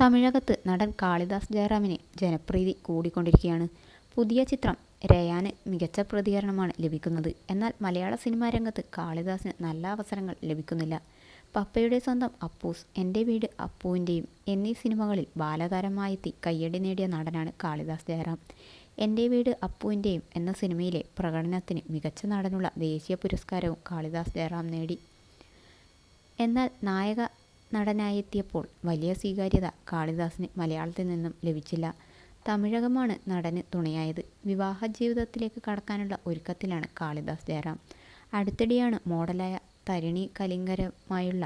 തമിഴകത്ത് നടൻ കാളിദാസ് ജയറാമിന് ജനപ്രീതി കൂടിക്കൊണ്ടിരിക്കുകയാണ്. പുതിയ ചിത്രം രയാന് മികച്ച പ്രതികരണമാണ് ലഭിക്കുന്നത്. എന്നാൽ മലയാള സിനിമാ രംഗത്ത് കാളിദാസിന് നല്ല അവസരങ്ങൾ ലഭിക്കുന്നില്ല. പപ്പയുടെ സ്വന്തം അപ്പൂസ്, എൻ്റെ വീട് അപ്പുവിൻ്റെയും എന്നീ സിനിമകളിൽ ബാലതാരമായെത്തി കയ്യടി നേടിയ നടനാണ് കാളിദാസ് ജയറാം. എൻ്റെ വീട് അപ്പുവിൻ്റെയും എന്ന സിനിമയിലെ പ്രകടനത്തിന് മികച്ച നടനുള്ള ദേശീയ പുരസ്കാരവും കാളിദാസ് ജയറാം നേടി. എന്നാൽ നായക നടനായെത്തിയപ്പോൾ വലിയ സ്വീകാര്യത കാളിദാസിന് മലയാളത്തിൽ നിന്നും ലഭിച്ചില്ല. തമിഴകമാണ് നടന് തുണയായത്. വിവാഹ ജീവിതത്തിലേക്ക് കടക്കാനുള്ള ഒരുക്കത്തിലാണ് കാളിദാസ് ജയറാം. അടുത്തിടെയാണ് മോഡലായ തരിണി കലിംഗരുമായുള്ള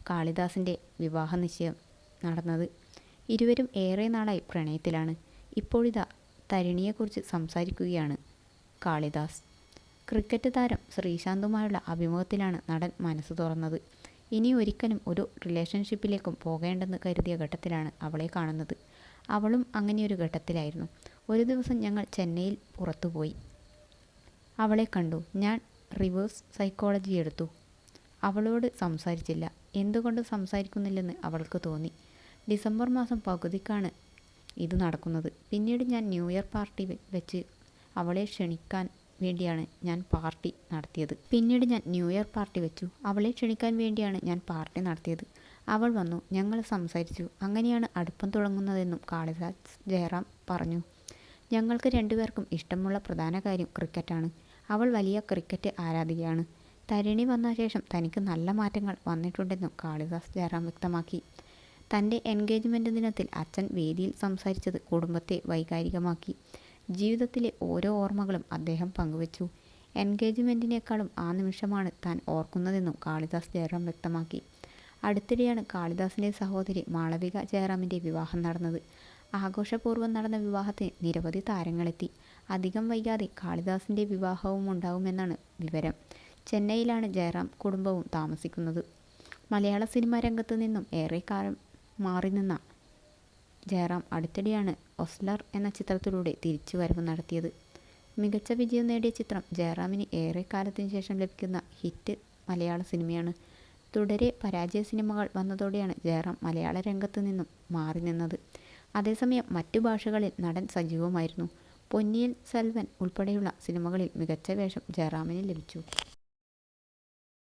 കാളിദാസിൻ്റെ വിവാഹ നിശ്ചയം നടന്നത്. ഇരുവരും ഏറെ നാളായി പ്രണയത്തിലാണ്. ഇപ്പോഴിതാ തരിണിയെക്കുറിച്ച് സംസാരിക്കുകയാണ് കാളിദാസ്. ക്രിക്കറ്റ് താരം ശ്രീശാന്തുമായുള്ള അഭിമുഖത്തിലാണ് നടൻ മനസ്സ് തുറന്നത്. ഇനി ഒരിക്കലും ഒരു റിലേഷൻഷിപ്പിലേക്കും പോകേണ്ടെന്ന് കരുതിയ ഘട്ടത്തിലാണ് അവളെ കാണുന്നത്. അവളും അങ്ങനെയൊരു ഘട്ടത്തിലായിരുന്നു. ഒരു ദിവസം ഞങ്ങൾ ചെന്നൈയിൽ പുറത്തുപോയി. അവളെ കണ്ടു. ഞാൻ റിവേഴ്സ് സൈക്കോളജി എടുത്തു. അവളോട് സംസാരിച്ചില്ല. എന്തുകൊണ്ട് സംസാരിക്കുന്നില്ലെന്ന് അവൾക്ക് തോന്നി. ഡിസംബർ മാസം പകുതിക്കാണ് ഇത് നടക്കുന്നത്. പിന്നീട് ഞാൻ ന്യൂ ഇയർ പാർട്ടി വെച്ച് അവളെ ക്ഷണിക്കാൻ വേണ്ടിയാണ് ഞാൻ പാർട്ടി നടത്തിയത്. അവൾ വന്നു. ഞങ്ങൾ സംസാരിച്ചു. അങ്ങനെയാണ് അടുപ്പം തുടങ്ങുന്നതെന്നും കാളിദാസ് ജയറാം പറഞ്ഞു. ഞങ്ങൾക്ക് രണ്ടുപേർക്കും ഇഷ്ടമുള്ള പ്രധാന കാര്യം ക്രിക്കറ്റാണ്. അവൾ വലിയ ക്രിക്കറ്റ് ആരാധികയാണ്. തരിണി വന്ന ശേഷം തനിക്ക് നല്ല മാറ്റങ്ങൾ വന്നിട്ടുണ്ടെന്നും കാളിദാസ് ജയറാം വ്യക്തമാക്കി. തൻ്റെ എൻഗേജ്മെൻറ്റ് ദിനത്തിൽ അച്ഛൻ വേദിയിൽ സംസാരിച്ചത് കുടുംബത്തെ വൈകാരികമാക്കി. ജീവിതത്തിലെ ഓരോ ഓർമ്മകളും അദ്ദേഹം പങ്കുവച്ചു. എൻഗേജ്മെൻറ്റിനേക്കാളും ആ നിമിഷമാണ് താൻ ഓർക്കുന്നതെന്നും കാളിദാസ് ജയറാം വ്യക്തമാക്കി. അടുത്തിടെയാണ് കാളിദാസിൻ്റെ സഹോദരി മാളവിക ജയറാമിൻ്റെ വിവാഹം നടന്നത്. ആഘോഷപൂർവ്വം നടന്ന വിവാഹത്തിന് നിരവധി താരങ്ങളെത്തി. അധികം വൈകാതെ കാളിദാസിൻ്റെ വിവാഹവുമുണ്ടാകുമെന്നാണ് വിവരം. ചെന്നൈയിലാണ് ജയറാം കുടുംബവും താമസിക്കുന്നത്. മലയാള സിനിമാ രംഗത്ത് നിന്നും ഏറെക്കാലം മാറി നിന്ന ജയറാം അടുത്തിടെയാണ് ഒസ്ലർ എന്ന ചിത്രത്തിലൂടെ തിരിച്ചുവരവ് നടത്തിയത്. മികച്ച വിജയം നേടിയ ചിത്രം ജയറാമിന് ഏറെക്കാലത്തിന് ശേഷം ലഭിക്കുന്ന ഹിറ്റ് മലയാള സിനിമയാണ്. തുടരെ പരാജയ സിനിമകൾ വന്നതോടെയാണ് ജയറാം മലയാള രംഗത്ത് നിന്നും മാറി നിന്നത്. അതേസമയം മറ്റു ഭാഷകളിൽ നടൻ സജീവമായിരുന്നു. പൊന്നിയിൻ സെൽവൻ ഉൾപ്പെടെയുള്ള സിനിമകളിൽ മികച്ച വേഷം ജയറാമിന് ലഭിച്ചു.